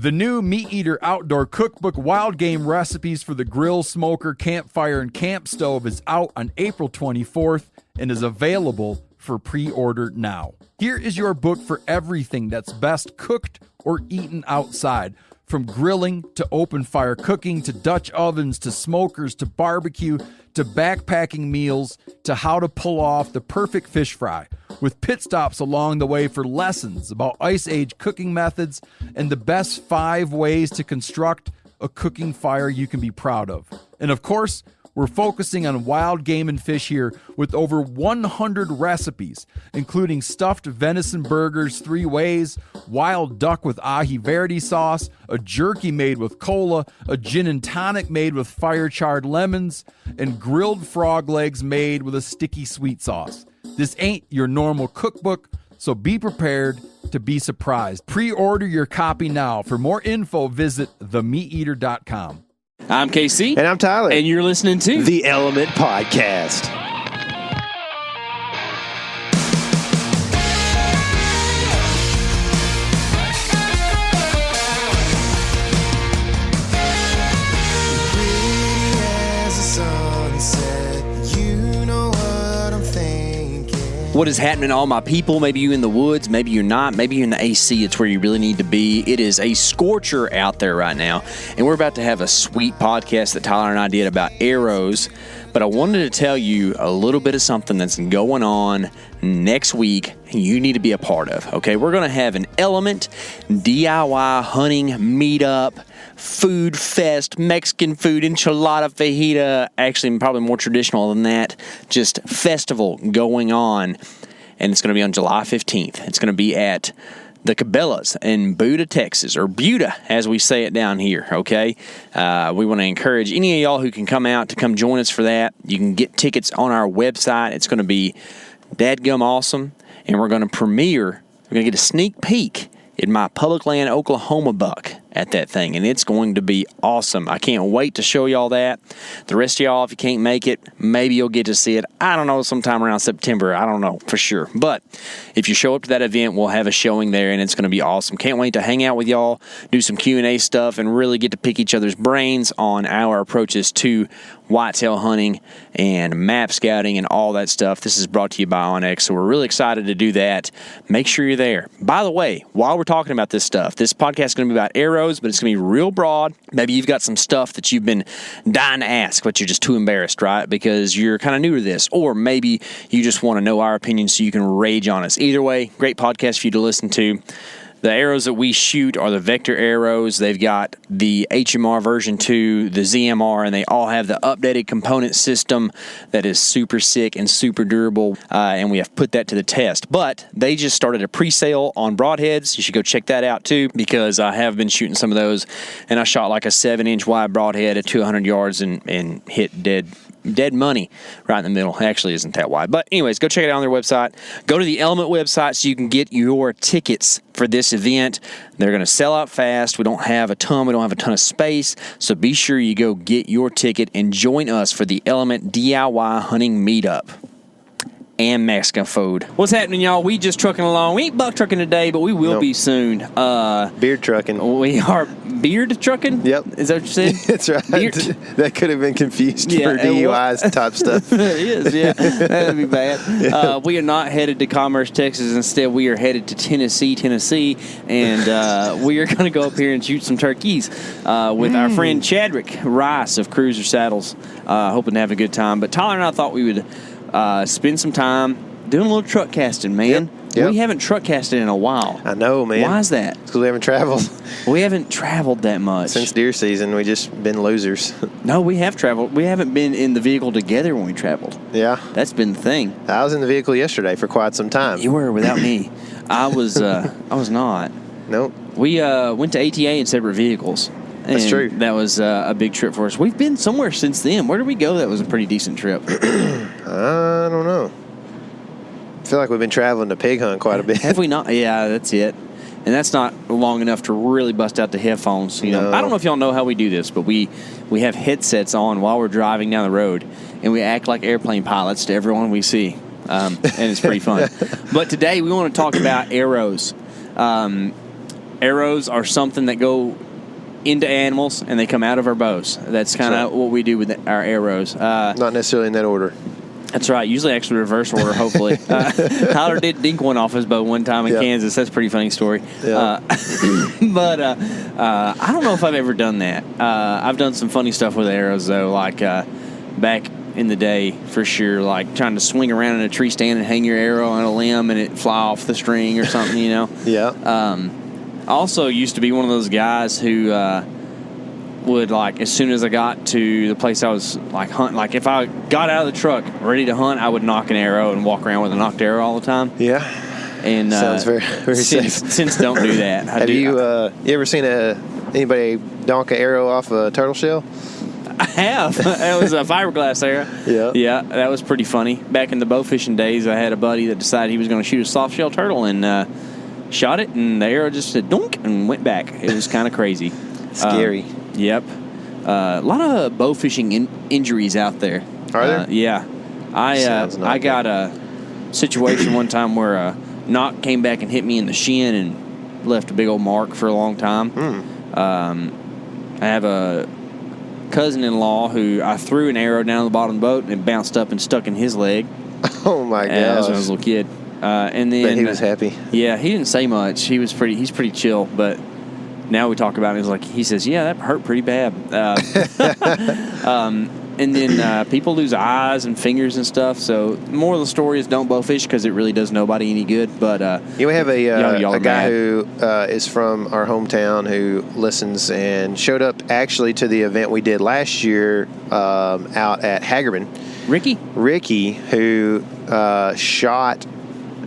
The new Meat Eater Outdoor Cookbook Wild Game Recipes for the Grill, Smoker, Campfire, and Camp Stove is out on April 24th and is available for pre-order now. Here is your book for everything that's best cooked or eaten outside. From grilling to open fire cooking to Dutch ovens to smokers to barbecue to backpacking meals to how to pull off the perfect fish fry, with pit stops along the way for lessons about Ice Age cooking methods and the best 5 ways to construct a cooking fire you can be proud of. And of course, we're focusing on wild game and fish here with over 100 recipes, including stuffed venison burgers 3 ways, wild duck with ahi verde sauce, a jerky made with cola, a gin and tonic made with fire-charred lemons, and grilled frog legs made with a sticky sweet sauce. This ain't your normal cookbook, so be prepared to be surprised. Pre-order your copy now. For more info, visit themeateater.com. I'm KC. And I'm Tyler. And you're listening to The Element Podcast. What is happening, all my people? Maybe you in the woods, maybe you're not, maybe you're in the AC. It's where you really need to be. It is a scorcher out there right now, and we're about to have a sweet podcast that Tyler and I did about arrows. But I wanted to tell you a little bit of something that's going on next week and you need to be a part of. Okay, we're going to have an Element DIY hunting meetup, food fest, Mexican food, enchilada fajita, actually probably more traditional than that, just festival going on. And it's going to be on July 15th. It's going to be at the Cabela's in Buda, Texas, or Buda, as we say it down here, okay? We want to encourage any of y'all who can come out to come join us for that. You can get tickets on our website. It's going to be dadgum awesome, and we're going to premiere, we're going to get a sneak peek in my public land Oklahoma buck at that thing, and it's going to be awesome. I can't wait to show y'all that. The rest of y'all, if you can't make it, maybe you'll get to see it. I don't know, sometime around September. I don't know for sure. But if you show up to that event, we'll have a showing there, and it's going to be awesome. Can't wait to hang out with y'all, do some Q&A stuff, and really get to pick each other's brains on our approaches to whitetail hunting and map scouting and all that stuff. This is brought to you by Onyx, so we're really excited to do that. Make sure you're there. By the way, while we're talking about this stuff, this podcast is going to be about arrows, but it's going to be real broad. Maybe you've got some stuff that you've been dying to ask, but you're just too embarrassed, right? Because you're kind of new to this. Or maybe you just want to know our opinion so you can rage on us. Either way, great podcast for you to listen to. The arrows that we shoot are the Vector arrows. They've got the HMR version 2, the ZMR, and they all have the updated component system that is super sick and super durable, and we have put that to the test. But they just started a pre-sale on broadheads. You should go check that out too, because I have been shooting some of those, and I shot like a 7-inch wide broadhead at 200 yards and hit dead money right in the middle. Actually isn't that wide. But anyways, go check it out on their website. Go to the Element website so you can get your tickets for this event. They're going to sell out fast. We don't have a ton of space. So be sure you go get your ticket and join us for the Element DIY hunting meetup and Mexican food. What's happening, y'all? We just trucking along. We ain't buck trucking today, but we will be soon. Beard trucking. We are beard trucking? Yep. Is that what you said? That's right. Beard. That could have been confused for DUIs type stuff. It is, yeah. That would be bad. We are not headed to Commerce, Texas. Instead, we are headed to Tennessee, and we are going to go up here and shoot some turkeys with our friend Chadwick Rice of Cruiser Saddles. Hoping to have a good time. But Tyler and I thought we would spend some time doing a little truck casting, man. Yep. We haven't truck casted in a while. I know, man. Why is that? Because we haven't traveled. We haven't traveled that much. Since deer season, we just been losers. No, we have traveled. We haven't been in the vehicle together when we traveled. Yeah. That's been the thing. I was in the vehicle yesterday for quite some time. You were without me. I was not. Nope. We went to ATA in separate vehicles. That's true. That was a big trip for us. We've been somewhere since then. Where did we go that was a pretty decent trip? I don't know. I feel like we've been traveling to pig hunt quite a bit. Have we not? Yeah, that's it. And that's not long enough to really bust out the headphones. You know, I don't know if y'all know how we do this, but we have headsets on while we're driving down the road, and we act like airplane pilots to everyone we see, and it's pretty fun. But today we want to talk about arrows. arrows are something that go into animals and they come out of our bows. That's kind of what we do with our arrows. Not necessarily in that order. That's right. Usually actually reverse order, hopefully. Tyler did dink one off his bow one time in Kansas. That's a pretty funny story. Yeah. But I don't know if I've ever done that. I've done some funny stuff with arrows, though, like back in the day, for sure, like trying to swing around in a tree stand and hang your arrow on a limb and it fly off the string or something, you know? Yeah. I also used to be one of those guys who would, like, as soon as I got to the place I was, like, hunting, like, if I got out of the truck ready to hunt, I would knock an arrow and walk around with a knocked arrow all the time. Yeah. And sounds very safe. Since don't do that. Have you ever seen anybody donk an arrow off a turtle shell? I have. That was a fiberglass arrow. Yeah. Yeah, that was pretty funny. Back in the bow fishing days, I had a buddy that decided he was going to shoot a soft shell turtle and shot it, and the arrow just said dunk and went back. It was kind of crazy. Scary. Yep. A lot of bow fishing injuries out there. Are there? Yeah. I got a situation one time where a knock came back and hit me in the shin and left a big old mark for a long time. I have a cousin-in-law who I threw an arrow down the bottom of the boat and it bounced up and stuck in his leg. Oh my gosh. As I was a little kid. And then Bet he was happy. Yeah, he didn't say much. He's pretty chill, but now we talk about it. He says, yeah, that hurt pretty bad. And then people lose eyes and fingers and stuff. So the moral of the story is don't bow fish because it really does nobody any good. But we have a guy mad. who is from our hometown who listens and showed up actually to the event we did last year out at Hagerman. Ricky, who shot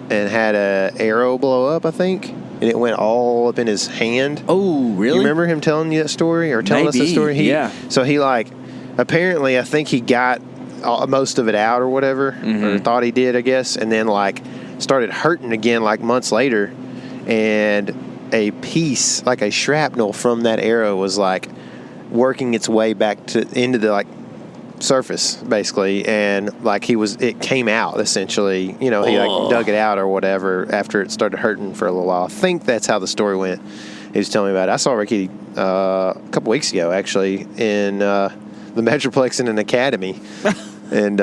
and had an arrow blow up, I think. And it went all up in his hand. Oh, really? You remember him telling you that story or telling us that story? Yeah. So he apparently I think he got most of it out or whatever, or thought he did, I guess, and then started hurting again months later, and a piece, like a shrapnel from that arrow was working its way back into the surface basically, and it came out essentially, he dug it out or whatever after it started hurting for a little while. I think that's how the story went. He was telling me about it. I saw Ricky a couple weeks ago actually in the Metroplex in an academy and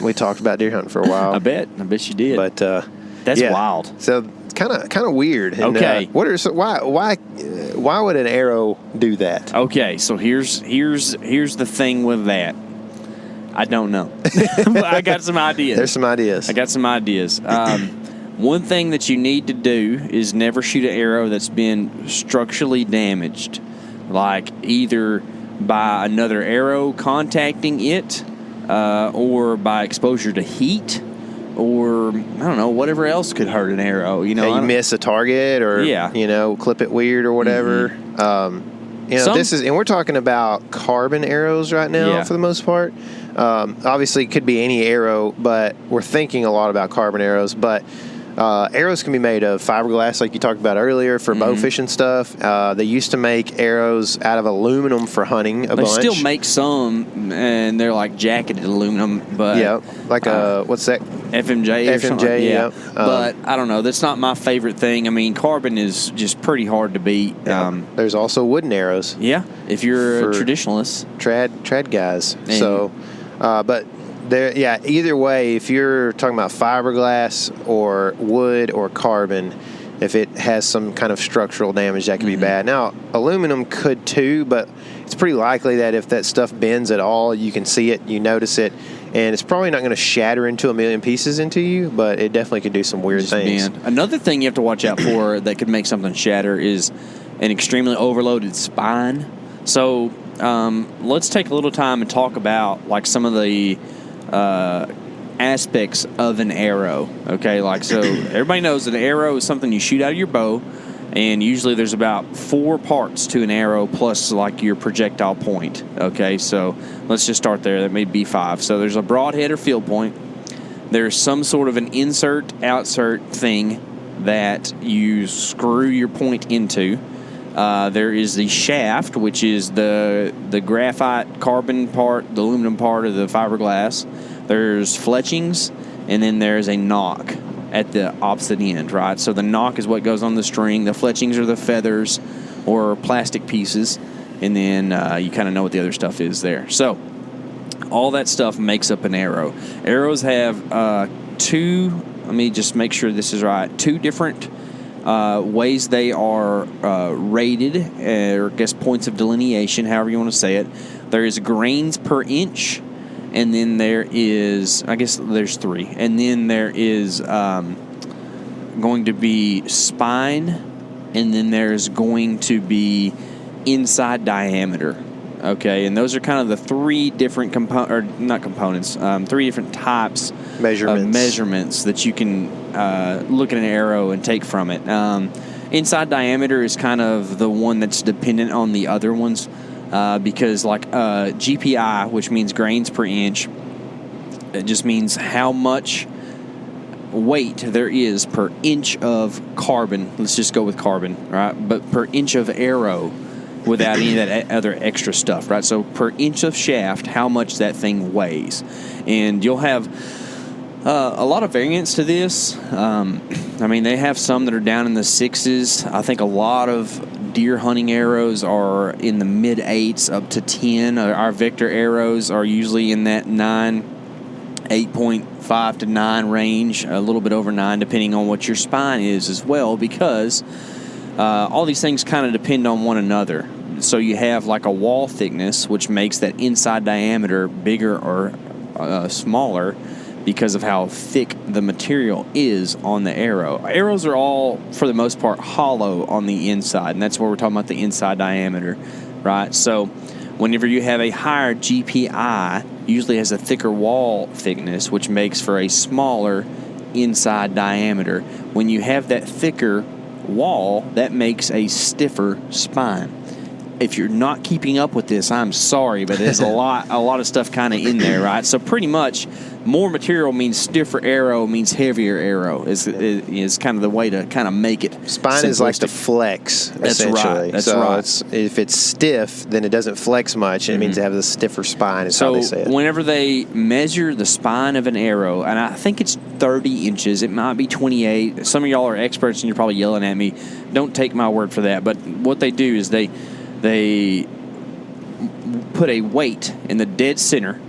we talked about deer hunting for a while. I bet you did. But that's wild. So kind of weird. And, okay. Why would an arrow do that? Okay, so here's the thing with that. I don't know. But I got some ideas. There's some ideas. I got some ideas. One thing that you need to do is never shoot an arrow that's been structurally damaged, like either by another arrow contacting it, or by exposure to heat, or I don't know, whatever else could hurt an arrow. You miss a target, or clip it weird or whatever. This is, and we're talking about carbon arrows right now for the most part. Obviously, it could be any arrow, but we're thinking a lot about carbon arrows. But arrows can be made of fiberglass, like you talked about earlier, for bow fishing stuff. They used to make arrows out of aluminum for hunting a bunch. They still make some, and they're jacketed aluminum. But what's that? FMJ. FMJ. Yeah. But I don't know. That's not my favorite thing. I mean, carbon is just pretty hard to beat. There's also wooden arrows. Yeah, if you're a traditionalist, trad guys. But either way, if you're talking about fiberglass or wood or carbon, if it has some kind of structural damage, that could be bad. Now, aluminum could too, but it's pretty likely that if that stuff bends at all, you can see it, you notice it, and it's probably not going to shatter into a million pieces into you, but it definitely could do some weird things. Another thing you have to watch out for that could make something shatter is an extremely overloaded spine. So let's take a little time and talk about some of the aspects of an arrow. Okay, so everybody knows that an arrow is something you shoot out of your bow, and usually there's about 4 parts to an arrow plus your projectile point. Okay, so let's just start there. That may be 5. So there's a broadhead or field point. There's some sort of an insert-outsert thing that you screw your point into. There is the shaft, which is the graphite carbon part, the aluminum part of the fiberglass. There's fletchings, and then there's a knock. at the opposite end, right? So the knock is what goes on the string. The fletchings are the feathers or plastic pieces, and then you kind of know what the other stuff is there. So all that stuff makes up an arrow. Arrows have two, let me just make sure this is right, two different ways they are rated, or I guess points of delineation, however you want to say it. There is grains per inch, and then there is, I guess there's three, and then there is going to be spine, and then there's going to be inside diameter. Okay, and those are kind of the three different three different types of measurements that you can look at an arrow and take from it. Inside diameter is kind of the one that's dependent on the other ones, because like GPI, which means grains per inch, it just means how much weight there is per inch of carbon. Let's just go with carbon, right? But per inch of arrow, without any of that other extra stuff, right? So per inch of shaft, how much that thing weighs. And you'll have a lot of variance to this. I mean, they have some that are down in the 6s. I think a lot of deer hunting arrows are in the mid-8s up to 10. Our Victor arrows are usually in that 8.5 to 9 range, a little bit over 9, depending on what your spine is as well, because all these things kind of depend on one another. So you have like a wall thickness, which makes that inside diameter bigger or smaller because of how thick the material is on the arrow. Arrows are all, for the most part, hollow on the inside, and that's where we're talking about the inside diameter, right? So whenever you have a higher GPI, usually has a thicker wall thickness, which makes for a smaller inside diameter. When you have that thicker wall, that makes a stiffer spine. If you're not keeping up with this, I'm sorry, but there's a lot of stuff kind of in there, right? So pretty much, more material means stiffer arrow means heavier arrow is kind of the way to kind of make it. Spine is like the flex, essentially. That's right. If it's stiff, then it doesn't flex much. It means it has a stiffer spine, is how they say it. So whenever they measure the spine of an arrow, and I think it's 30 inches, it might be 28. Some of y'all are experts and you're probably yelling at me. Don't take my word for that. But what they do is they put a weight in the dead center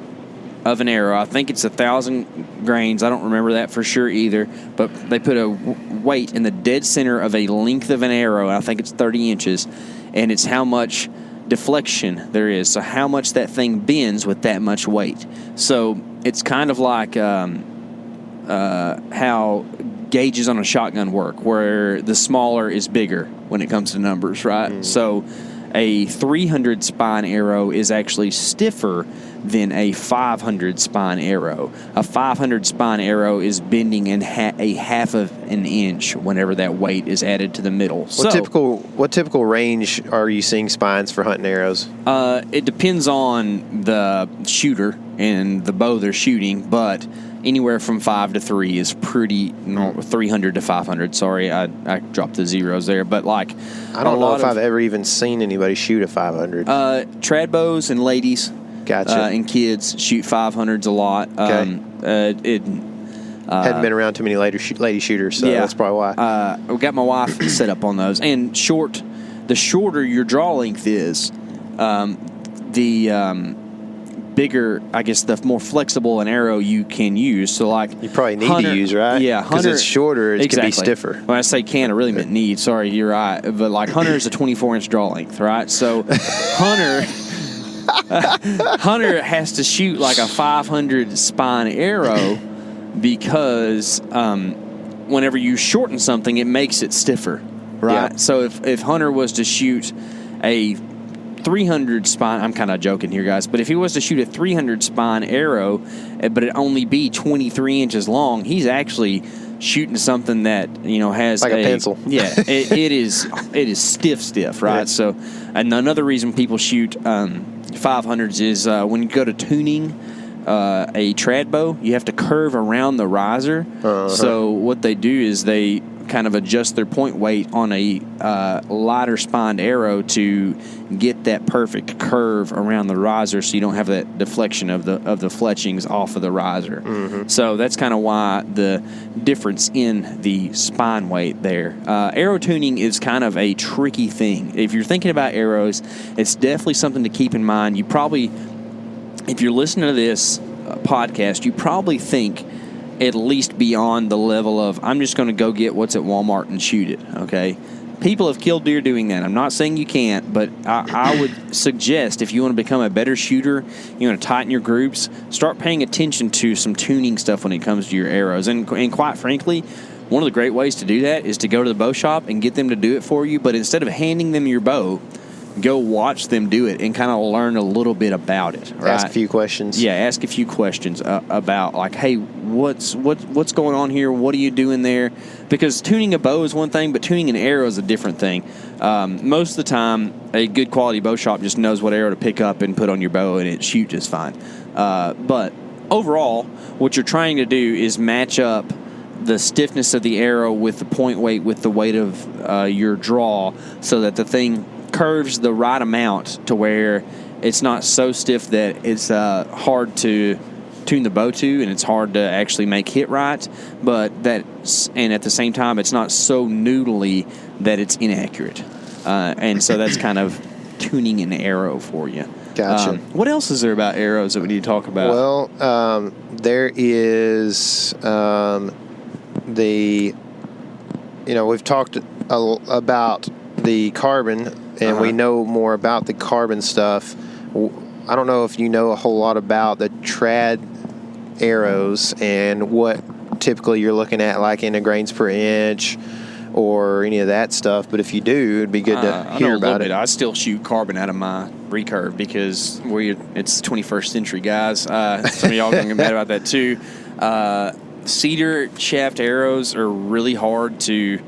of an arrow. I think it's 1,000 grains. I don't remember that for sure either. But they put a weight in the dead center of a length of an arrow. I think it's 30 inches. And it's how much deflection there is. So how much that thing bends with that much weight. So it's kind of like how gauges on a shotgun work, where the smaller is bigger when it comes to numbers, right? So a 300 spine arrow is actually stiffer than a 500 spine arrow. A 500 spine arrow is bending in a half of an inch whenever that weight is added to the middle. What typical range are you seeing spines for hunting arrows? It depends on the shooter and the bow they're shooting, but anywhere from 5 to 3 is pretty 300 to 500. Sorry, I dropped the zeros there, but like I don't know if I've ever even seen anybody shoot a 500. Trad bows and ladies, gotcha, and kids shoot 500s a lot. Okay. Hadn't been around too many lady shooters, so that's probably why. I got my wife set up on those. And the shorter your draw length is, the bigger, I guess, the more flexible an arrow you can use. So, like, you probably need to use, right? Yeah, because it's shorter, it can be stiffer. When I say can, I really meant need. Sorry, you're right. But like hunter is a 24-inch draw length, right? So hunter has to shoot like a 500 spine arrow because whenever you shorten something, it makes it stiffer, right? Yeah. So if hunter was to shoot a 300 spine, I'm kind of joking here, guys, but if he was to shoot a 300 spine arrow, but it only be 23 inches long, he's actually shooting something that, has like a pencil. Yeah, it is stiff, right? Yeah. So, and another reason people shoot 500s is when you go to tuning a trad bow, you have to curve around the riser. So what they do is they kind of adjust their point weight on a lighter spined arrow to get that perfect curve around the riser, so you don't have that deflection of the fletchings off of the riser. So that's kind of why the difference in the spine weight there. Arrow tuning is kind of a tricky thing. If you're thinking about arrows, it's definitely something to keep in mind. You probably, if you're listening to this podcast, you probably think at least beyond the level of, I'm just going to go get what's at Walmart and shoot it, okay? People have killed deer doing that. I'm not saying you can't, but I would suggest if you want to become a better shooter, you want to tighten your groups, start paying attention to some tuning stuff when it comes to your arrows. And quite frankly, one of the great ways to do that is to go to the bow shop and get them to do it for you, but instead of handing them your bow, go watch them do it and kind of learn a little bit about it. Right? Ask a few questions. Yeah, ask a few questions about, like, hey, what's going on here? What are you doing there? Because tuning a bow is one thing, but tuning an arrow is a different thing. Most of the time, a good quality bow shop just knows what arrow to pick up and put on your bow, and it shoots just fine. But overall, what you're trying to do is match up the stiffness of the arrow with the point weight, with the weight of your draw, so that the thing curves the right amount to where it's not so stiff that it's hard to tune the bow to, and it's hard to actually make hit right, and at the same time it's not so noodly that it's inaccurate, and so that's kind of tuning an arrow for you. Gotcha. What else is there about arrows that we need to talk about? Well, there is we've talked about the carbon, and we know more about the carbon stuff. I don't know if you know a whole lot about the trad arrows and what typically you're looking at, like in a grains per inch or any of that stuff, but if you do, it'd be good to hear about it. I still shoot carbon out of my recurve because it's the 21st century, guys. Some of y'all can get mad about that too. Cedar shaft arrows are really hard to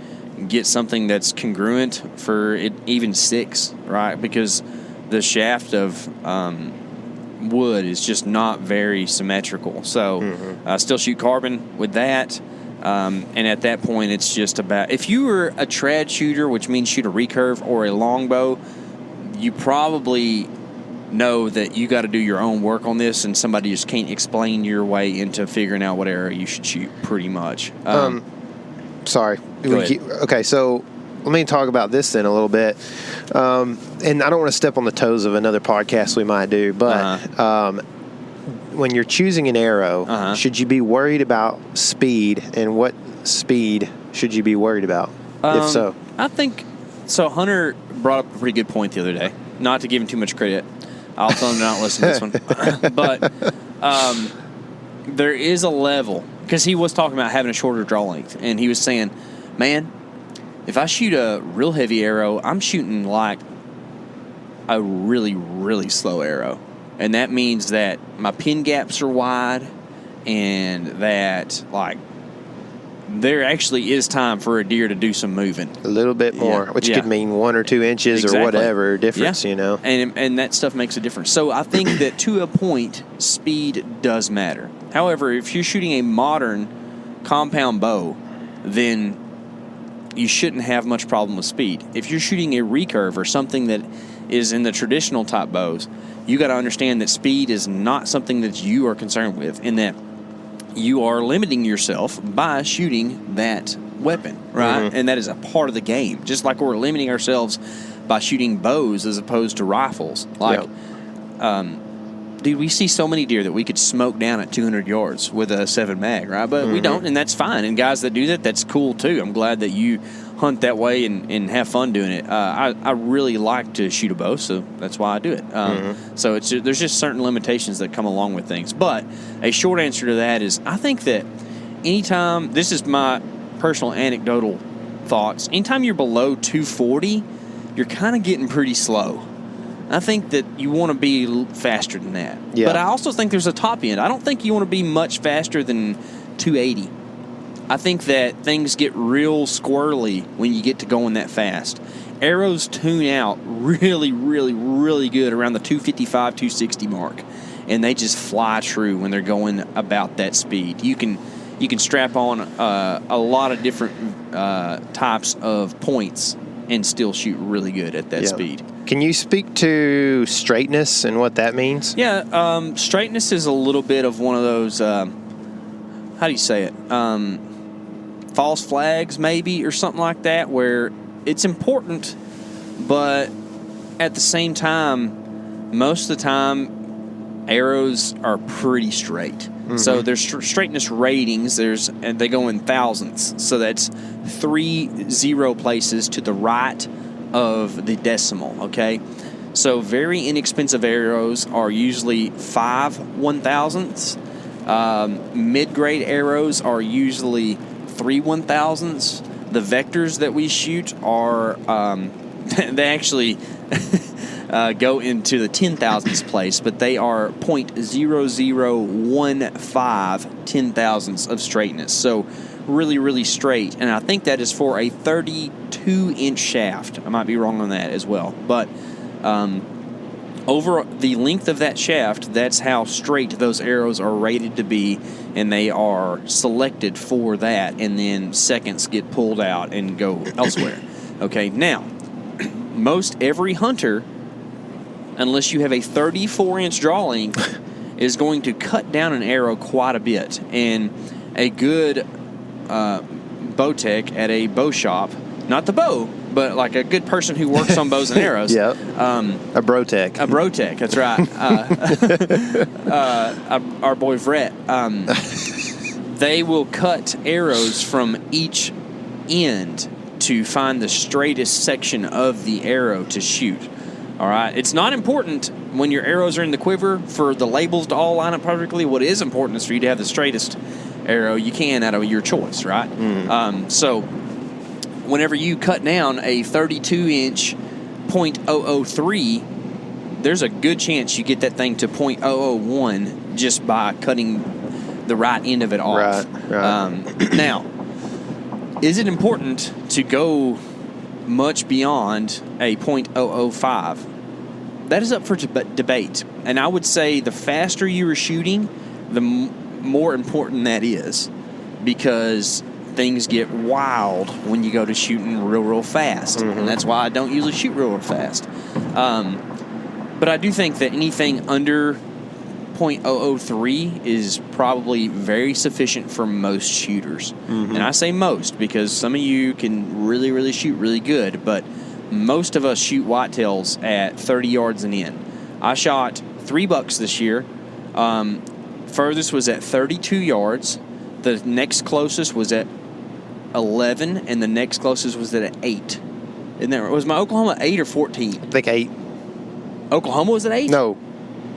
get something that's congruent for it even sticks, right? Because the shaft of wood is just not very symmetrical. So I still shoot carbon with that. And at that point, it's just about, if you were a trad shooter, which means shoot a recurve or a longbow, you probably know that you got to do your own work on this, and somebody just can't explain your way into figuring out what arrow you should shoot, pretty much. Sorry. Go ahead. Okay, so let me talk about this then a little bit. And I don't want to step on the toes of another podcast we might do, but when you're choosing an arrow, should you be worried about speed, and what speed should you be worried about, if so? I think so. Hunter brought up a pretty good point the other day. Not to give him too much credit, I'll tell him to not listen to this one. But there is a level, because he was talking about having a shorter draw length, and he was saying, man, if I shoot a real heavy arrow, I'm shooting like a really, really slow arrow. And that means that my pin gaps are wide, and that, like, there actually is time for a deer to do some moving. A little bit more, which could mean 1 or 2 inches or whatever difference, you know. And that stuff makes a difference. So I think that to a point, speed does matter. However, if you're shooting a modern compound bow, then you shouldn't have much problem with speed. If you're shooting a recurve or something that is in the traditional type bows, you got to understand that speed is not something that you are concerned with, in that you are limiting yourself by shooting that weapon, right? And that is a part of the game. Just like we're limiting ourselves by shooting bows as opposed to rifles. Like, dude, we see so many deer that we could smoke down at 200 yards with a 7 mag, right? But we don't, and that's fine. And guys that do that, that's cool too. I'm glad that you hunt that way and have fun doing it. I really like to shoot a bow, so that's why I do it. So there's just certain limitations that come along with things. But a short answer to that is, I think that anytime, this is my personal anecdotal thoughts, anytime you're below 240, you're kind of getting pretty slow. I think that you want to be faster than that. Yeah. But I also think there's a top end. I don't think you want to be much faster than 280. I think that things get real squirrely when you get to going that fast. Arrows tune out really, really, really good around the 255, 260 mark, and they just fly true when they're going about that speed. You can you can strap on a lot of different types of points and still shoot really good at that speed. Can you speak to straightness and what that means? Yeah, straightness is a little bit of one of those, how do you say it? False flags maybe, or something like that, where it's important, but at the same time, most of the time, arrows are pretty straight. Mm-hmm. So there's straightness ratings. And they go in thousandths. So that's 3 0 places to the right of the decimal. Okay, so very inexpensive arrows are usually 5 1,000ths. Mid-grade arrows are usually 3 1,000ths. The vectors that we shoot are they actually go into the 10,000ths place, but they are 0.0015 10,000ths of straightness. So really, really straight. And I think that is for a 32-inch shaft. I might be wrong on that as well. But over the length of that shaft, that's how straight those arrows are rated to be, and they are selected for that, and then seconds get pulled out and go elsewhere. Okay, now, most every hunter, unless you have a 34-inch draw length, is going to cut down an arrow quite a bit. And a good bow tech at a bow shop, not the bow, but like a good person who works on bows and arrows. Yeah. A bro tech. A bro tech, that's right. Our boy Vret. They will cut arrows from each end to find the straightest section of the arrow to shoot. All right. It's not important when your arrows are in the quiver for the labels to all line up perfectly. What is important is for you to have the straightest arrow you can out of your choice, right? So whenever you cut down a 32-inch .003, there's a good chance you get that thing to .001 just by cutting the right end of it off. Right. Now, is it important to go much beyond a .005? That is up for debate. And I would say the faster you are shooting, the more important that is, because things get wild when you go to shooting real fast. Mm-hmm. And that's why I don't usually shoot real fast. But I do think that anything under .003 is probably very sufficient for most shooters. Mm-hmm. And I say most because some of you can really shoot really good, but most of us shoot whitetails at 30 yards and in. I shot 3 bucks this year. Furthest was at 32 yards. The next closest was at 11, and the next closest was at 8. Isn't that right? Was my Oklahoma 8 or 14? I think 8. Oklahoma was at 8? No.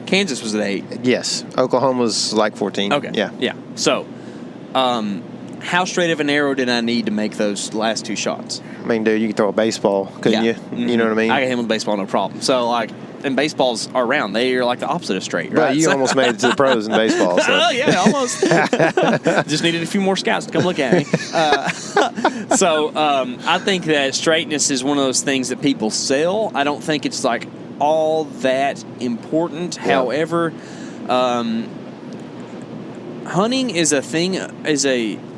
Kansas was at 8. Yes. Oklahoma was like 14. Okay. Yeah. So, how straight of an arrow did I need to make those last 2 shots? I mean, dude, you can throw a baseball, couldn't you? Mm-hmm. You know what I mean? I can handle baseball, no problem. So, like, and baseballs are round. They are like the opposite of straight, right? But you almost made it to the pros in baseball. So. Oh, yeah, almost. Just needed a few more scouts to come look at me. I think that straightness is one of those things that people sell. I don't think it's like all that important. Yeah. However, hunting is a thing,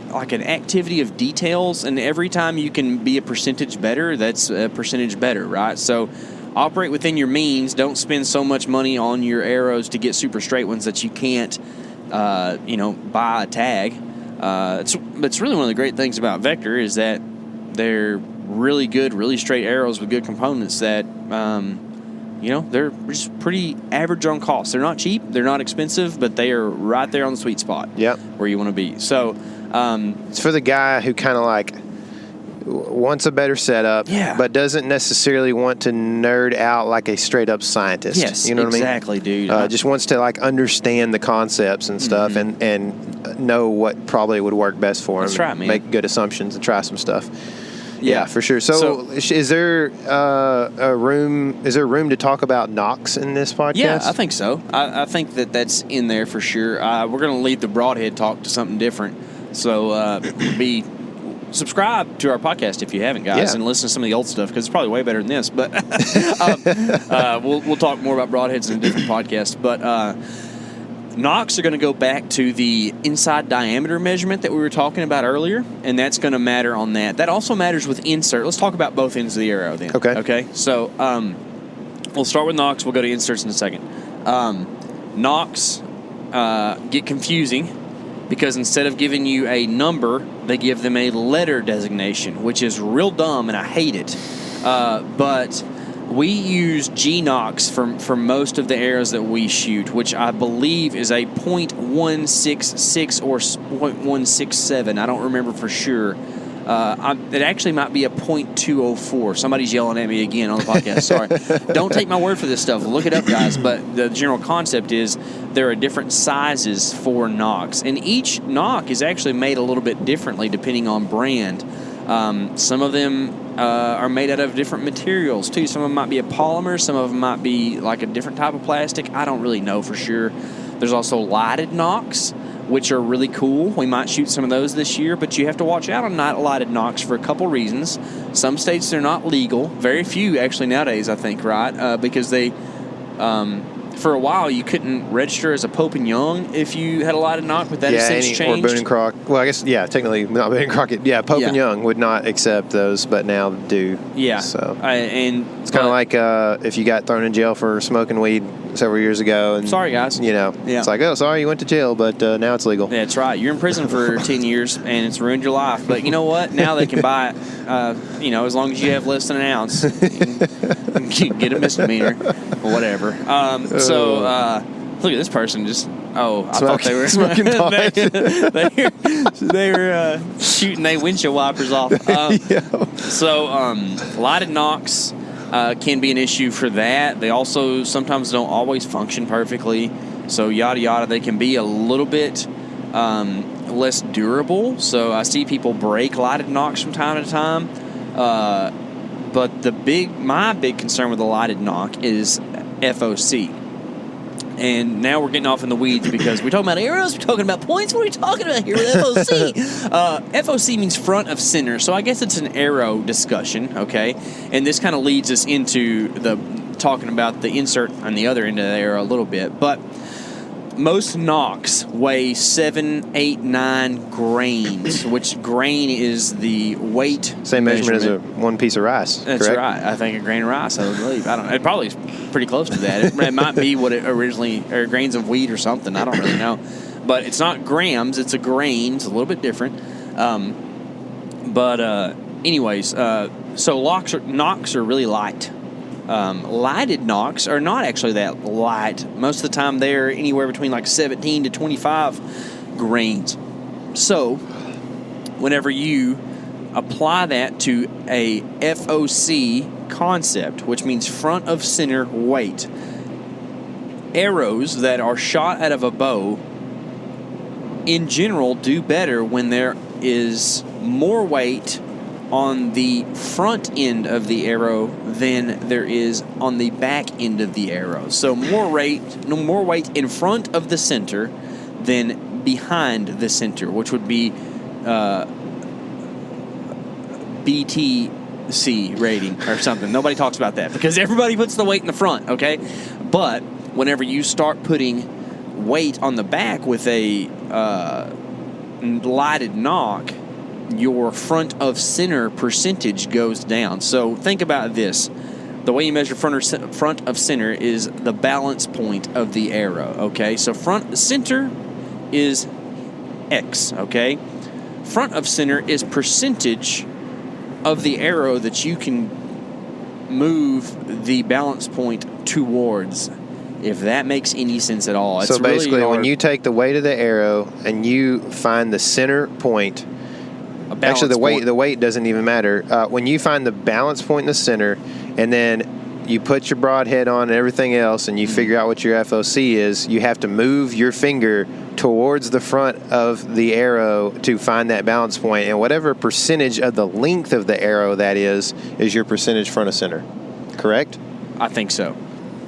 like an activity of details, and every time you can be a percentage better, that's a percentage better, right? So operate within your means. Don't spend so much money on your arrows to get super straight ones that you can't, buy a tag. It's really one of the great things about Vector is that they're really good, really straight arrows with good components that, they're just pretty average on cost. They're not cheap, they're not expensive, but they are right there on the sweet spot. Yep. Where you want to be. So it's for the guy who kind of like wants a better setup, but doesn't necessarily want to nerd out like a straight up scientist. Yes, you know what I mean? Exactly, dude. Just wants to like understand the concepts and stuff, mm-hmm. and know what probably would work best for him. That's right, man. Make good assumptions and try some stuff. Yeah, for sure. So is there a room? Is there room to talk about knocks in this podcast? Yeah, I think so. I think that's in there for sure. We're going to lead the broadhead talk to something different. So subscribe to our podcast if you haven't, guys, and listen to some of the old stuff because it's probably way better than this. But we'll talk more about broadheads in a different podcast. But Knocks are going to go back to the inside diameter measurement that we were talking about earlier, and that's going to matter on that. That also matters with insert. Let's talk about both ends of the arrow then. Okay. So we'll start with knocks. We'll go to inserts in a second. Knocks get confusing because instead of giving you a number, they give them a letter designation, which is real dumb, and I hate it. But we use G-Knocks for most of the arrows that we shoot, which I believe is a .166 or .167. I don't remember for sure. It actually might be a .204. Somebody's yelling at me again on the podcast. Sorry. Don't take my word for this stuff. Look it up, guys. But the general concept is there are different sizes for knocks. And each knock is actually made a little bit differently depending on brand. Some of them are made out of different materials, too. Some of them might be a polymer. Some of them might be like a different type of plastic. I don't really know for sure. There's also lighted knocks, which are really cool. We might shoot some of those this year, but you have to watch out on lighted knocks for a couple reasons. Some states, they're not legal. Very few, actually, nowadays, I think, right? Because they... for a while, you couldn't register as a Pope and Young if you had a lighted knock, but that has since changed. Or Boone and Crockett. Well, I guess, technically, not Boone and Crockett. Yeah, Pope and Young would not accept those, but now do. Yeah. So and it's kind of like if you got thrown in jail for smoking weed several years ago. And, sorry, guys. It's like, oh, sorry, you went to jail, but now it's legal. Yeah, that's right. You're in prison for 10 years, and it's ruined your life. But you know what? Now they can buy it, as long as you have less than an ounce. You can get a misdemeanor or whatever. So look at this person just... Oh, I thought they were smoking pot. they were shooting their windshield wipers off. So lighted knocks can be an issue for that. They also sometimes don't always function perfectly. So yada yada. They can be a little bit less durable. So I see people break lighted knocks from time to time. But my big concern with the lighted knock is FOC. And now we're getting off in the weeds because we're talking about arrows, we're talking about points. What are we talking about here with FOC? FOC means front of center, so I guess it's an arrow discussion, okay? And this kind of leads us into talking about the insert on the other end of the arrow a little bit. But most knocks weigh 7, 8, 9 grains, which grain is the weight. Same measurement as one piece of rice. That's correct? Right. I think a grain of rice, I would believe. I don't know. It probably is pretty close to that. It might be what it originally, or grains of wheat or something. I don't really know. But it's not grams. It's a grain. It's a little bit different. Anyways, so knocks are really light. Lighted knocks are not actually that light. Most of the time they're anywhere between like 17 to 25 grains. So whenever you apply that to a FOC concept, which means front of center weight, arrows that are shot out of a bow in general do better when there is more weight on the front end of the arrow than there is on the back end of the arrow. So more weight in front of the center than behind the center, which would be BTC rating or something. Nobody talks about that because everybody puts the weight in the front, okay? But whenever you start putting weight on the back with a lighted knock, your front of center percentage goes down. So think about this. The way you measure front of center is the balance point of the arrow, okay? So center is X, okay? Front of center is percentage of the arrow that you can move the balance point towards, if that makes any sense at all. So basically, when you take the weight of the arrow and you find the center point, actually, the weight doesn't even matter. When you find the balance point in the center, and then you put your broadhead on and everything else, and you figure out what your FOC is, you have to move your finger towards the front of the arrow to find that balance point. And whatever percentage of the length of the arrow that is your percentage front of center. Correct? I think so.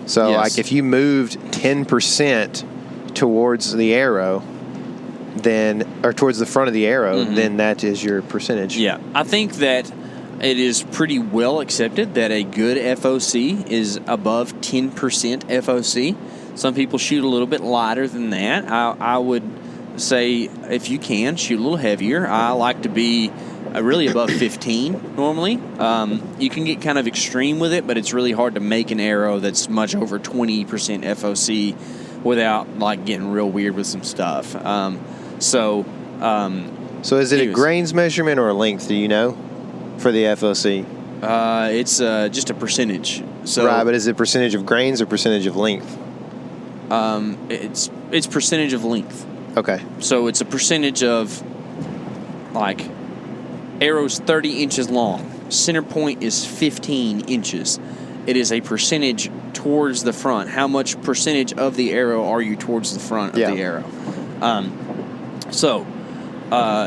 So, yes. Like, if you moved 10% towards the arrow, or towards the front of the arrow, then that is your percentage. Yeah. I think that it is pretty well accepted that a good FOC is above 10% FOC. Some people shoot a little bit lighter than that. I would say if you can, shoot a little heavier. I like to be really above 15 normally. You can get kind of extreme with it, but it's really hard to make an arrow that's much over 20% FOC without like getting real weird with some stuff. So is it a grains measurement or a length? Do you know for the FOC? It's just a percentage. So right, but is it percentage of grains or percentage of length? It's percentage of length. Okay. So it's a percentage of like arrow's 30 inches long. Center point is 15 inches. It is a percentage towards the front. How much percentage of the arrow are you towards the front of the arrow?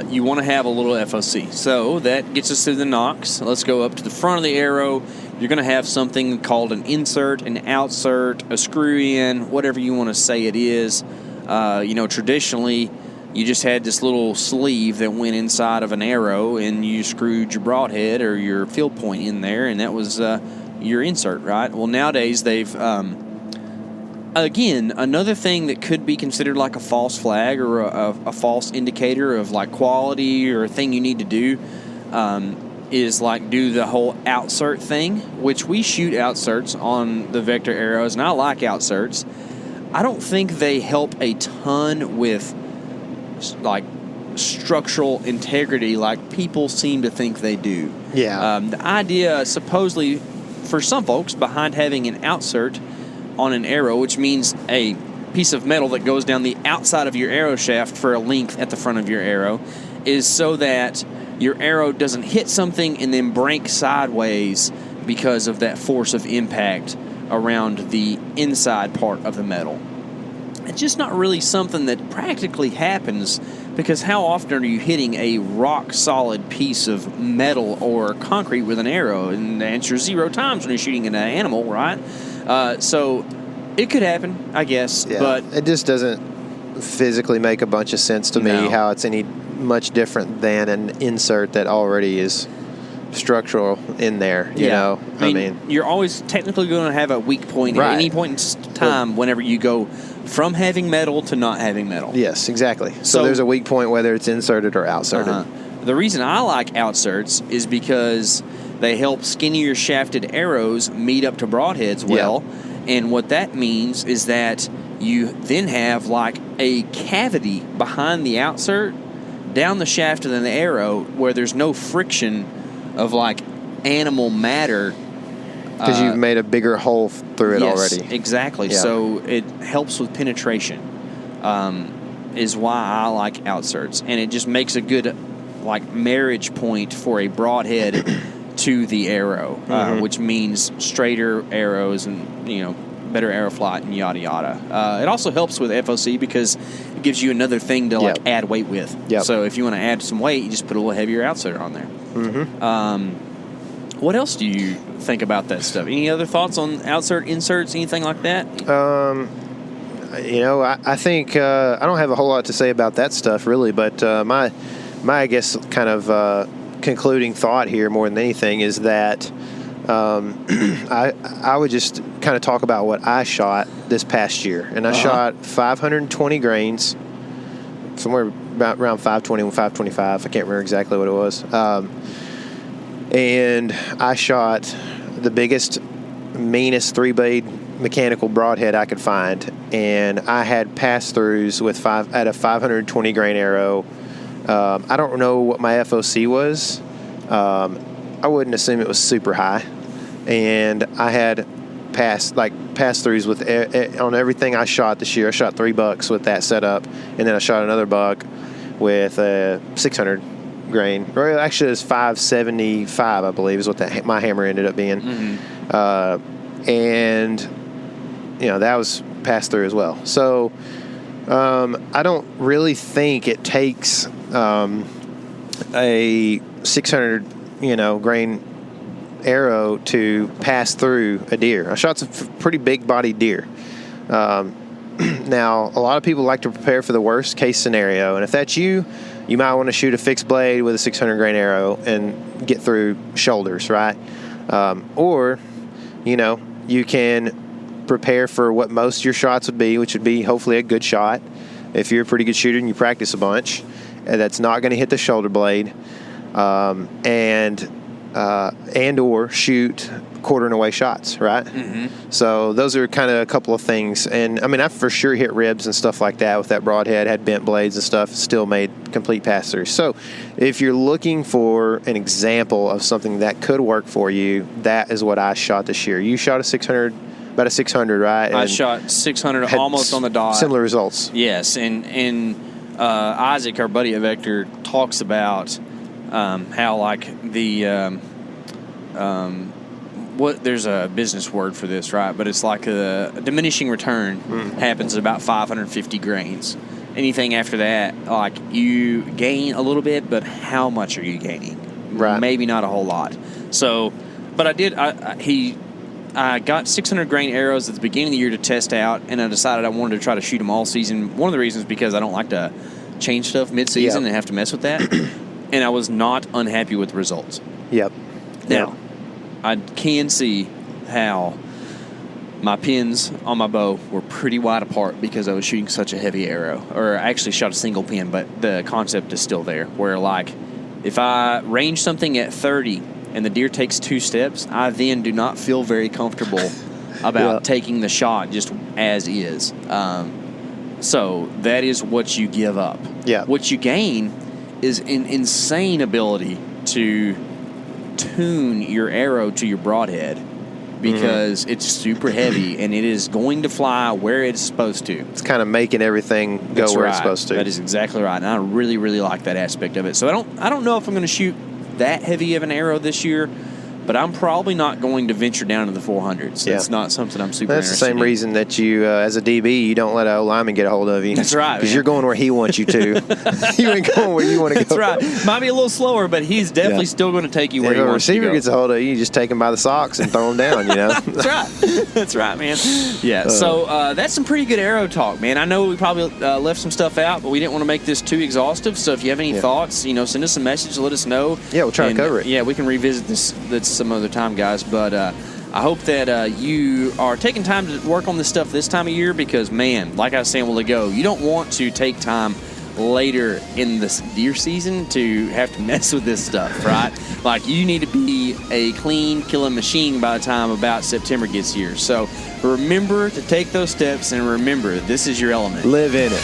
You want to have a little FOC. So that gets us to the nocks. Let's go up to the front of the arrow. You're going to have something called an insert, an outsert, a screw in, whatever you want to say it is. Traditionally, you just had this little sleeve that went inside of an arrow, and you screwed your broadhead or your field point in there, and that was your insert, right? Well, nowadays they've again, another thing that could be considered like a false flag or a false indicator of like quality or a thing you need to do is like do the whole outsert thing, which we shoot outserts on the Vector arrows, and I like outserts. I don't think they help a ton with like structural integrity like people seem to think they do. Yeah. The idea supposedly for some folks behind having an outsert on an arrow, which means a piece of metal that goes down the outside of your arrow shaft for a length at the front of your arrow, is so that your arrow doesn't hit something and then break sideways because of that force of impact around the inside part of the metal. It's just not really something that practically happens, because how often are you hitting a rock-solid piece of metal or concrete with an arrow? And the answer is 0 times when you're shooting an animal, right? So it could happen, I guess. Yeah, but it just doesn't physically make a bunch of sense to me how it's any much different than an insert that already is structural in there, you know? I mean, you're always technically going to have a weak point at any point in time whenever you go from having metal to not having metal. Yes, exactly. So there's a weak point whether it's inserted or outserted. The reason I like outserts is because they help skinnier shafted arrows meet up to broadheads well. Yeah. And what that means is that you then have like a cavity behind the outsert down the shaft of the arrow where there's no friction of like animal matter. Because you've made a bigger hole through it already. Exactly. Yeah. So it helps with penetration, is why I like outserts. And it just makes a good like marriage point for a broadhead to the arrow, which means straighter arrows and, better arrow flight and yada yada. It also helps with FOC because it gives you another thing to like add weight with. Yep. So if you want to add some weight, you just put a little heavier outsert on there. What else do you think about that stuff? Any other thoughts on outsert, inserts, anything like that? I think I don't have a whole lot to say about that stuff really, but my I guess kind of concluding thought here more than anything is that I would just kind of talk about what I shot this past year, and I shot 520 grains, somewhere about around 520 and 525. I can't remember exactly what it was. And I shot the biggest, meanest 3-blade mechanical broadhead I could find, and I had pass-throughs with at a 520 grain arrow. I don't know what my FOC was. I wouldn't assume it was super high, and I had pass-throughs with on everything I shot this year. I shot 3 bucks with that setup, and then I shot another buck with a 600 grain. Or actually, it was 575, I believe, is what my hammer ended up being. And that was pass through as well. So I don't really think it takes a 600 grain arrow to pass through a deer. I shot some pretty big bodied deer. Now, a lot of people like to prepare for the worst case scenario, and if that's you might want to shoot a fixed blade with a 600 grain arrow and get through shoulders, right? Or, you can prepare for what most of your shots would be, which would be hopefully a good shot. If you're a pretty good shooter and you practice a bunch, that's not going to hit the shoulder blade, and or shoot quartering away shots, right? Mm-hmm. So those are kind of a couple of things. And I mean, I for sure hit ribs and stuff like that with that broadhead, had bent blades and stuff, still made complete pass-throughs. So if you're looking for an example of something that could work for you, that is what I shot this year. You shot about a 600, right? I shot 600 almost on the dot. Similar results. Yes, and Isaac, our buddy at Vector, talks about how like the there's a business word for this, right? But it's like a diminishing return happens at about 550 grains. Anything after that, like you gain a little bit, but how much are you gaining? Right. Maybe not a whole lot. So, but I got 600 grain arrows at the beginning of the year to test out, and I decided I wanted to try to shoot them all season. One of the reasons because I don't like to change stuff mid-season and have to mess with that. And I was not unhappy with the results. Yep. Now, I can see how my pins on my bow were pretty wide apart because I was shooting such a heavy arrow. Or I actually shot a single pin, but the concept is still there. Where, like, if I range something at 30 and the deer takes 2 steps, I then do not feel very comfortable about taking the shot just as is. So that is what you give up. Yeah. What you gain is an insane ability to tune your arrow to your broadhead because it's super heavy and it is going to fly where it's supposed to. It's kind of making everything go where it's supposed to. That is exactly right, and I really, really like that aspect of it. So I don't know if I'm going to shoot that heavy of an arrow this year, but I'm probably not going to venture down to the 400s. That's not something I'm super That's interested in. the same reason that you, as a DB, you don't let a lineman get a hold of you. That's right. Because you're going where he wants you to. You ain't going where you want to go. That's right. Might be a little slower, but he's definitely still going to take you where he wants you to go. If a receiver gets a hold of you, you just take him by the socks and throw him down, you know? That's right. That's right, man. Yeah, so that's some pretty good arrow talk, man. I know we probably left some stuff out, but we didn't want to make this too exhaustive. So if you have any thoughts, send us a message, let us know. Yeah, we'll try to cover it. Yeah, we can revisit this some other time, guys. But I hope that you are taking time to work on this stuff this time of year because, man, like I was saying a while ago, you don't want to take time later in the deer season to have to mess with this stuff, right? Like, you need to be a clean killing machine by the time about September gets here. So remember to take those steps and remember this is your element. Live in it.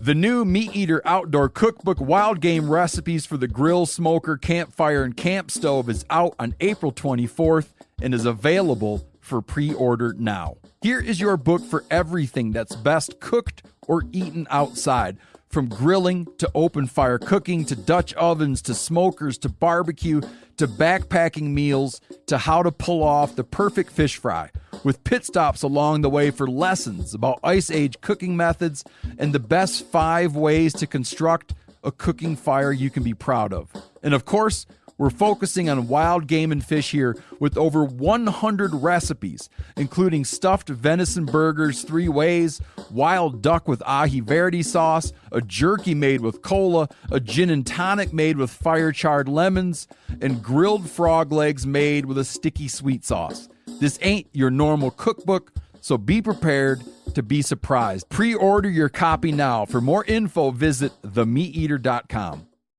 The new Meat Eater Outdoor Cookbook Wild Game Recipes for the Grill, Smoker, Campfire, and Camp Stove is out on April 24th and is available for pre-order now. Here is your book for everything that's best cooked or eaten outside, from grilling to open fire cooking to Dutch ovens to smokers to barbecue to backpacking meals to how to pull off the perfect fish fry, with pit stops along the way for lessons about Ice Age cooking methods and the best 5 ways to construct a cooking fire you can be proud of. And of course, we're focusing on wild game and fish here with over 100 recipes, including stuffed venison burgers 3 ways, wild duck with ahi verde sauce, a jerky made with cola, a gin and tonic made with fire-charred lemons, and grilled frog legs made with a sticky sweet sauce. This ain't your normal cookbook, so be prepared to be surprised. Pre-order your copy now. For more info, visit themeateater.com.